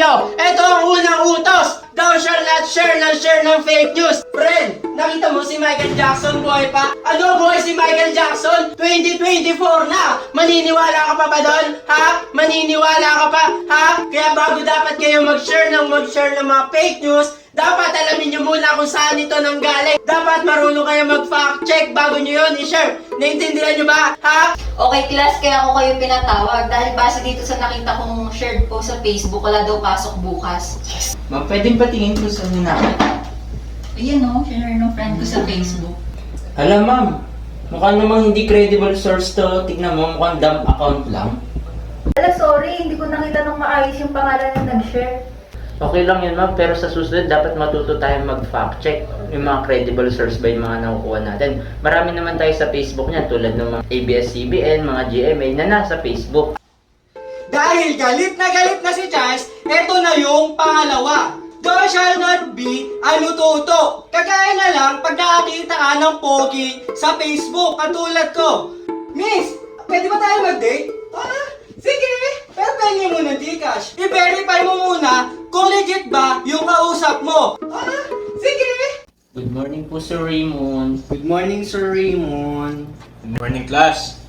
sa'yo. Ito ang unang utos. Thou shall not share ng fake news. Friend, nakita mo si Michael Jackson buhay pa? Ano buhay si Michael Jackson? 2024 na. Maniniwala ka pa ba doon? Ha? Maniniwala ka pa? Ha? Kaya bago dapat kayo mag-share ng mga fake news, dapat alamin nyo muna kung saan ito nanggaling. Dapat marunong kayo mag-fact check bago nyo yun i-share. Naintindihan nyo ba? Ha? Okay, class, kaya ako kayo pinatawag dahil base dito sa nakita kong shared post sa Facebook, wala daw pasok bukas. Ma'am, pwedeng patingin ko sa inyo namin. Ayan o, share ng friend ko sa Facebook. Alam ma'am, mukhang namang hindi credible source to. Tignan mo, mukhang dump account lang. Ala, sorry, hindi ko nakita ng maayos yung pangalan na nag-share. Okay lang yun ma'am, pero sa susunod dapat matuto tayo mag-fact check yung mga credible source ba yung mga nakukuha natin. Marami naman tayo sa Facebook niyan tulad ng mga ABS-CBN, mga GMA na nasa Facebook. Dahil galit na si Charles, eto na yung pangalawa. Thou shall not be anututo. Kagaya na lang pag nakakita ka ng pogi sa Facebook, katulad ko. Miss, pwede ba tayo mag-date? Sige, pero pengin mo ng Gcash. I-verify mo muna kung legit ba yung kausap mo. Sige. Good morning po Sir Raymond. Good morning, Sir Raymond. Good morning, class.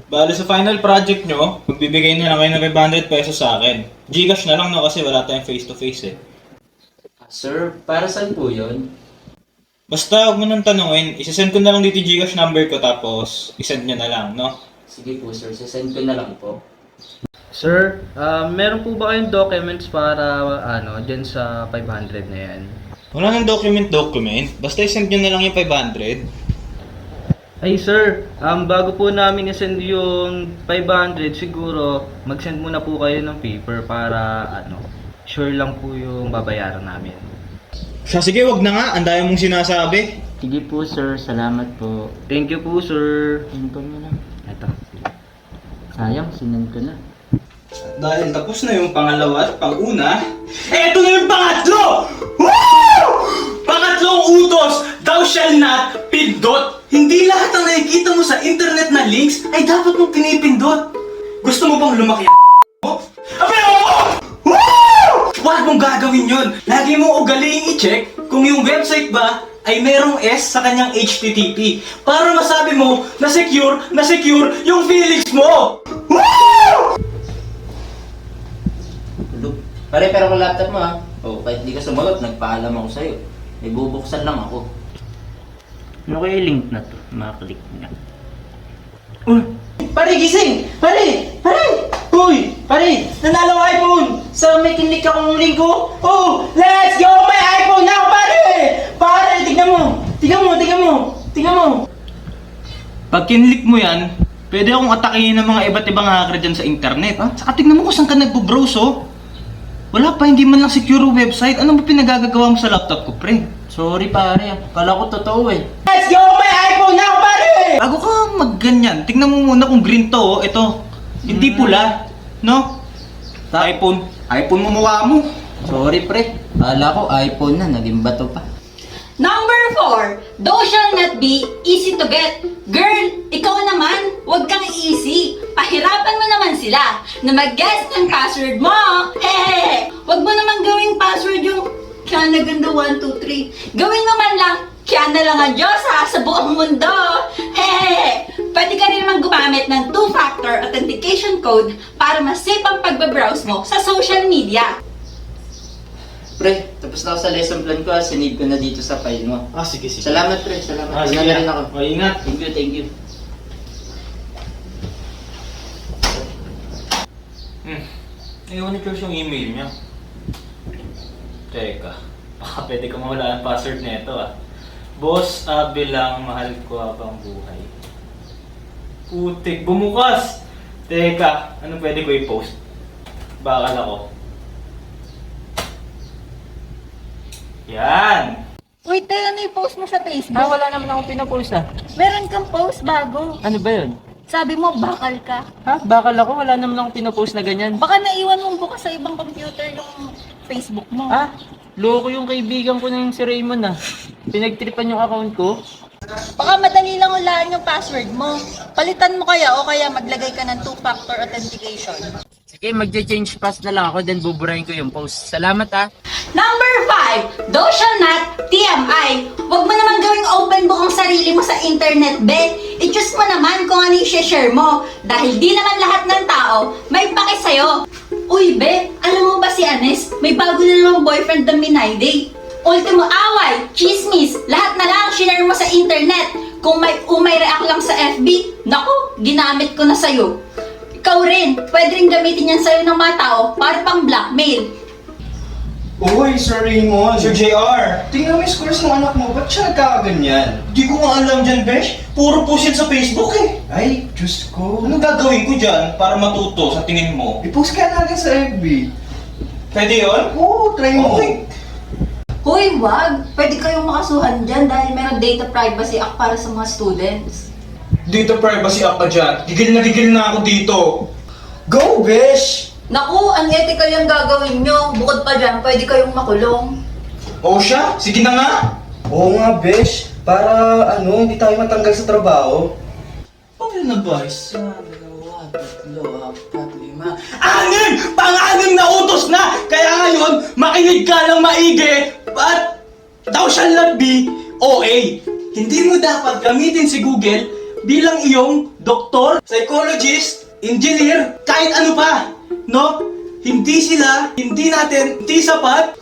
Bale sa final project nyo, magbibigay na lang kayo ng 500 pesos sa akin. Gcash na lang no kasi wala tayong face to face eh. Sir, para saan po yun? Basta huwag mo nang tanungin, isasend ko na lang dito yung Gcash number ko tapos isend nyo na lang, no? Sige po sir, sasend ko na lang po. Sir, meron po ba kayong documents para dyan sa 500 na yan? Wala nang document, basta isend nyo na lang yung 500. Ay sir, bago po namin isend yung 500, siguro mag-send muna po kayo ng paper para sure lang po yung babayaran namin. Siya, sige, wag na nga, ang dami mong sinasabi. Sige po sir, salamat po. Thank you po sir. Send ko na lang. Ito. Sayang, sinend ko na. Dahil tapos na yung pangalawa at pang-una, eto na yung pangatlo! Woo! Pangatlong utos, thou shall not pindot. Hindi lahat ng nakikita mo sa internet na links ay dapat mong pinipindot. Gusto mo bang lumaki mo? Abe, oo! Woo! Huwag mong gagawin yun. Lagi mong ugaliing i-check kung yung website ba ay merong S sa kanyang HTTP para masabi mo na secure yung feelings mo. Woo! Pare, pero kung laptop mo ha. O, kahit di ka sumagot, nagpaalam ako sa'yo. May bubuksan lang ako. Ano kaya yung link na to? Makaklik na. Pare, gising! Pare! Uy! Pare! Nanalo iPhone! Sa may kinlik akong linggo? Oh! Let's go! May iPhone now, pare! Pare, tignan mo! Pag kinlik mo yan, pwede akong atakihin ng mga iba't ibang hacker dyan sa internet. Saka tignan mo kung saan ka nagpo-browse, oh. Wala pa, hindi man lang secure website. Ano ba pinagagagawa mo sa laptop ko, pre? Sorry pare, akala ko totoo eh. Let's go! May iPhone now, pare! Bago ka magganyan, tignan mo muna kung green to, oh. Ito, hindi pula, no? Sa iPhone mo mukha mo. Sorry pre, akala ko iPhone na, naging bato pa. Number 4, thou shall not be easy to get. Girl, ikaw naman, huwag kang easy. Pahirapan mo naman sila na mag-guess ng password mo. Hehehe! Huwag mo naman gawing password yung Kiana Ganda 123. Gawin mo man lang, Kiana lang ang Diyos sa buong mundo. Hehehe! Pwede ka rin naman gumamit ng 2-factor authentication code para mas safe ang pagbabrowse mo sa social media. Pre, tapos na ako sa lesson plan ko ha, sinave ko na dito sa file mo. Sige. Salamat pre, salamat. Sige Ingat na rin ako. Ingat. Thank you. I-monitor yung email niya. Teka, baka pwede ko mawala ang password nito ah. Boss, bilang mahal ko habang buhay. Putik, bumukas! Teka, ano pwede ko i-post? Bakal ako. Yan! Wait, ano yung post mo sa Facebook? Wala naman akong pinapost Meron kang post bago. Ano ba yun? Sabi mo, bakal ka. Bakal ako, wala naman akong pinapost na ganyan. Baka naiwan mong bukas sa ibang computer yung Facebook mo. Loko yung kaibigan ko na yung si Raymond Pinagtripan yung account ko. Baka madali lang ulaan yung password mo. Palitan mo kaya o kaya maglagay ka ng 2-factor authentication. Sige, magche-change pass na lang ako, then buburahin ko yung post. Salamat ah. Number 5, thou shall not TMI. Huwag mo naman gawing open book ang sarili mo sa internet, be. I-choose mo naman kung ano yung share mo. Dahil di naman lahat ng tao may pake sa'yo. Uy, be, alam mo ba si Anes? May bago na namang boyfriend na Minayday. Ultimo away, chismis, lahat na lang share mo sa internet. Kung may umay react lang sa FB, naku, ginamit ko na sa'yo. Ikaw rin, pwede rin gamitin yan sa'yo ng mga tao para pang blackmail. Uy, Sir Raymond. Sir JR. Tingnan mo yung scores ng anak mo. Ba't siya nagkakaganyan? Di ko nga alam dyan, Besh. Puro post yan sa Facebook eh. Ay, Diyos ko. Anong gagawin ko dyan para matuto sa tingin mo? I-post ka natin sa FB. Pwede yun? Oo, try mo. Okay. Hoy, wag! Pwede kayong makasuhan dyan dahil meron data privacy act para sa mga students. Data privacy act ka dyan. Gigil na ako dito. Go, Besh! Naku, unethical yung gagawin nyo. Bukod pa dyan, pwede kayong makulong. O siya, sige na nga. Oo nga, Besh. Para hindi tayo matanggal sa trabaho. Okay na ba? Isa, dalawa, tatlo, apat, lima. Anim! Pang-anim na utos na! Kaya ngayon, makinig ka ng maigi at thou shall not be OA. Hindi mo dapat gamitin si Google bilang iyong doktor, psychologist, engineer, kahit ano pa. No? Hindi sapat,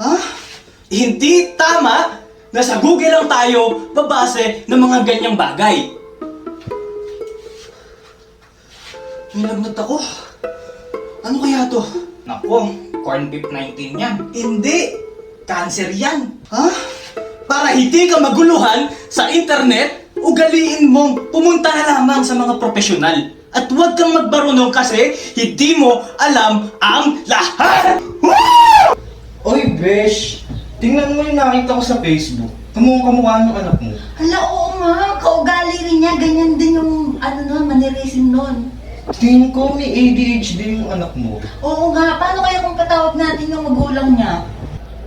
hindi tama na sa Google lang tayo babase ng mga ganyang bagay. May lagnat ako. Ano kaya to? Naku, corn beef 19 yan. Hindi! Cancer yan. Para hindi ka maguluhan sa internet, ugaliin mong pumunta na lamang sa mga profesional. At huwag kang magbarunong kasi hindi mo alam ang lahat! Woo! Oy, Besh. Tingnan mo yung nakita ko sa Facebook. Kamukha ng anak mo. Hala, oo nga. Kaugali rin niya. Ganyan din yung, mannerism nun. Tingin ko may ADHD yung anak mo. Oo nga. Paano kaya kung patawag natin yung magulang niya?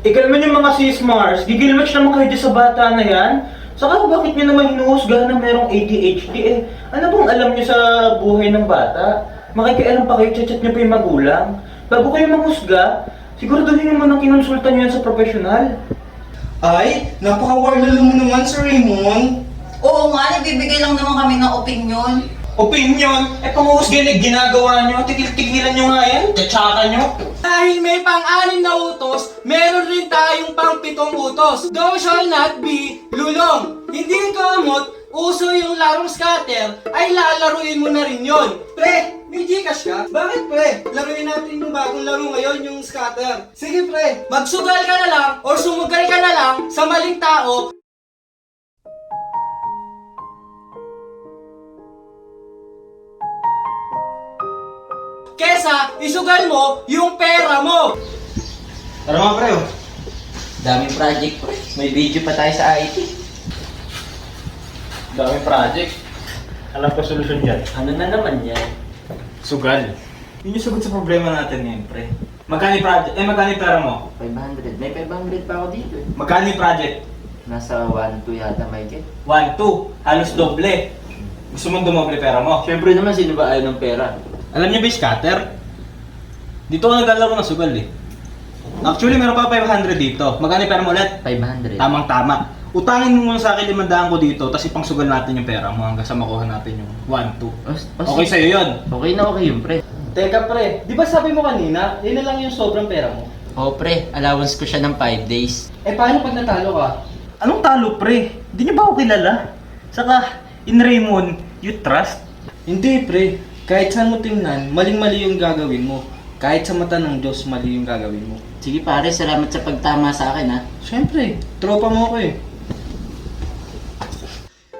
Ikalman yung mga sis-Mars, gigilmatch naman kayo dyan sa bata na yan. Saka bakit nyo naman hinuhusgahan na merong ADHD eh? Ano bang alam nyo sa buhay ng bata? Makikialam pa kayo, chat nyo pa yung magulang? Bago kayo manghusga, siguraduhin nyo man ang kinonsulta nyo yan sa profesional. Ay, napaka-warlalo mo naman, Sir Raymond. Oo nga. Nagbibigay lang naman kami ng opinion. Opinion? Panguhusgahan na ginagawa nyo. Tigil-tigilan nyo nga yan. Tatsaka nyo. Dahil may pang-anim na utos, meron rin tayong pang-7 utos. Thou shall not be lulong. Hindi kamot, uso yung larong scatter, ay lalaruin mo na rin yon. Pre, may Gcash ka? Bakit pre? Laruin natin yung bagong laro ngayon, yung scatter. Sige pre, magsugal ka na lang or sumugal ka na lang sa maling tao. Kesa isugal mo yung pera mo. Tara mga pre, oh. Daming project pre. May video pa tayo sa IT. Daming project. Alam ko solusyon dyan. Ano na naman yan? Sugal. Yun yung sagot sa problema natin ngayon, pre. Magkano yung project? Magkano yung pera mo? 500. May 500 pa ako dito eh. Magkano yung project? Nasa 1-2 yata may get. 1, 2. Halos doble. Gusto mong dumoble pera mo? Siyempre naman, sino ba ayaw ng pera? Alam niyo ba yung scatter? Dito ako naglalaro ng sugal eh. Actually, meron pa 500 dito. Magkano yung pera mo ulit? 500. Tamang-tama. Utangin mo muna sa akin 500 ko dito, tapos ipangsugal natin yung pera mo hanggang sa makuha natin yung 1, 2. Okay sa'yo yun? Okay na okay yun pre. Teka pre, di ba sabi mo kanina, yun na lang yung sobrang pera mo? Oo pre, allowance ko siya ng 5 days. Eh paano pag natalo ka? Anong talo, pre? Hindi niyo ba ako kilala? Saka, in Raymond, you trust? Hindi pre, kahit saan mo tingnan, maling-mali yung gagawin mo. Kahit sa mata ng Diyos, mali yung gagawin mo. Sige pare, salamat sa pagtama sa akin ha. Siyempre, tropa mo ako eh.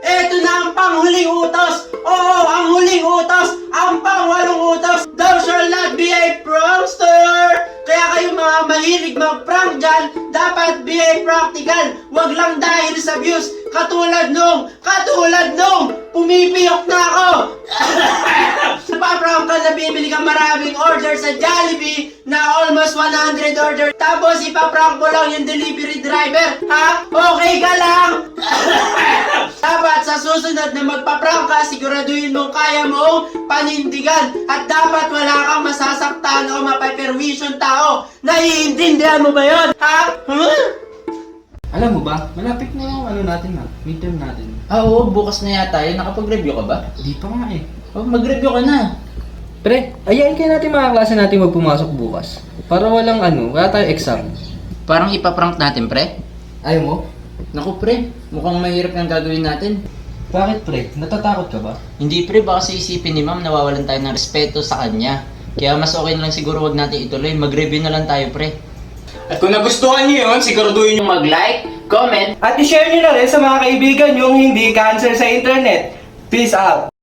Eto na ang panghuling utos! Oo, ang huling utos! Ang pang-8 utos! Thou shall not be a prankster! Kaya kayo mga mahilig mag-prank dyan, dapat be a practical. Wag lang dahil sa views. Katulad nung, pumipiyok na ako! Napaprank ka na bibili ka maraming order sa Jollibee na almost 100 order. Tapos ipaprank mo lang yung delivery driver. Ha? Okay ka lang? Dapat sa susunod na magpa-prank ka, siguraduhin mong kaya mong panindigan. At dapat wala kang masasaktan o mapaperwisyon tao. Naiintindihan mo ba yun? Ha? Huh? Alam mo ba, malapit na yung natin midterm natin. Oo, bukas na yata yun. Nakapag-review ka ba? Di pa nga eh. Oh, mag-review ka na. Pre, ayain kayo natin mga klase natin magpumasok bukas. Para wala tayong exam. Parang ipaprank natin, pre. Ayaw mo? Naku, pre. Mukhang mahirap yung gagawin natin. Bakit pre? Natatakot ka ba? Hindi, pre. Baka sa isipin ni ma'am, nawawalan tayo ng respeto sa kanya. Kaya mas okay na lang siguro wag natin ituloy. Mag-review na lang tayo, pre. At kung nagustuhan nyo yun, siguraduhin nyo Mag-like, comment, At i-share nyo na rin sa mga kaibigan yung hindi cancer sa internet. Peace out!